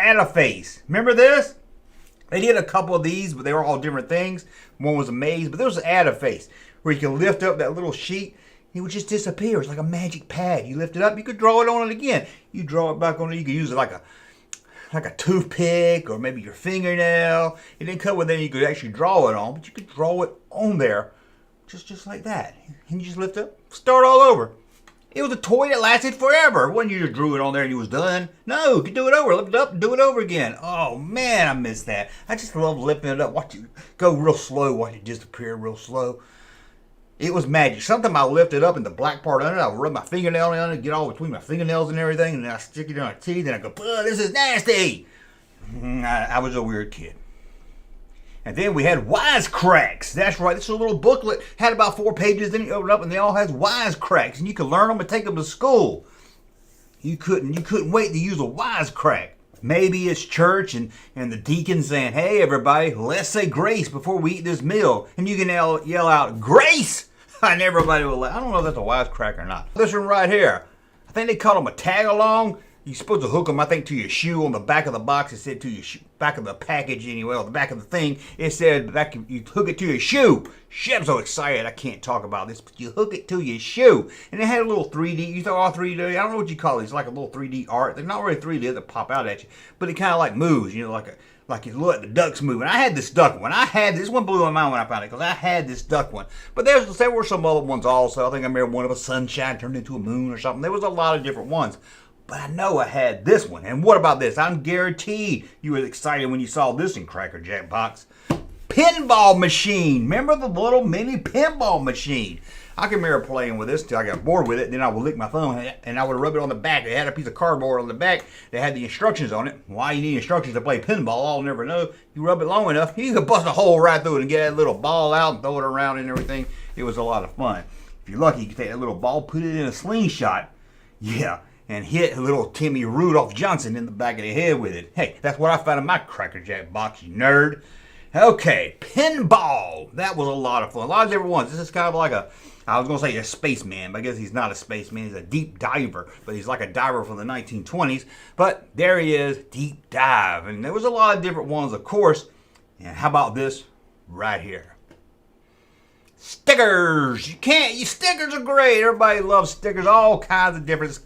add a face. Remember this? They did a couple of these, but they were all different things. One was a maze, but there was an add a face where you can lift up that little sheet. It would just disappear. It's like a magic pad. You lift it up, you could draw it on it again. You draw it back on it. You could use it like a toothpick or maybe your fingernail. It didn't come with anything you could actually draw it on, but you could draw it on there just like that. And you just lift up, start all over. It was a toy that lasted forever. It wasn't you just drew it on there and you was done. No, you could do it over, lift it up and do it over again. Oh man, I miss that. I just love lifting it up, watch it go real slow, watch it disappear real slow. It was magic. Sometimes I lift it up in the black part under it. I would rub my fingernail on it, get all between my fingernails and everything, and then I stick it in my teeth and I go, oh, this is nasty. I was a weird kid. And then we had wisecracks. That's right. This is a little booklet. Had about 4 pages. Then you open it up, and they all has wisecracks, and you could learn them and take them to school. You couldn't wait to use a wisecrack. Maybe it's church and the deacon saying, "Hey everybody, let's say grace before we eat this meal," and you can yell out, "Grace!" And everybody will laugh. I don't know if that's a wisecrack or not. This one right here. I think they call them a tag along. You're supposed to hook them, I think, to your shoe on the back of the box. It said to your back of the package anyway, or the back of the thing. It said you hook it to your shoe. Shit, I'm so excited I can't talk about this, but you hook it to your shoe. And it had a little 3D, you thought all 3D, I don't know what you call it. It's like a little 3D art. They're not really 3D, they pop out at you. But it kind of like moves, you know, like you look at the ducks moving. I had this duck one. This one blew my mind when I found it, because I had this duck one. But there were some other ones also. I think I remember one of a sunshine turned into a moon or something. There was a lot of different ones. But I know I had this one. And what about this? I'm guaranteed you were excited when you saw this in Cracker Jack box. Pinball machine. Remember the little mini pinball machine? I can remember playing with this till I got bored with it. Then I would lick my thumb and I would rub it on the back. It had a piece of cardboard on the back that had the instructions on it. Why you need instructions to play pinball, I'll never know. You rub it long enough, you can bust a hole right through it and get that little ball out and throw it around and everything. It was a lot of fun. If you're lucky, you can take that little ball, put it in a slingshot. Yeah. And hit little Timmy Rudolph Johnson in the back of the head with it. Hey, that's what I found in my Cracker Jack box, you nerd. Okay, pinball. That was a lot of fun. A lot of different ones. This is kind of like I was going to say a spaceman, but I guess he's not a spaceman. He's a deep diver, but he's like a diver from the 1920s. But there he is, deep dive. And there was a lot of different ones, of course. And how about this right here? Stickers. Stickers are great. Everybody loves stickers. All kinds of different.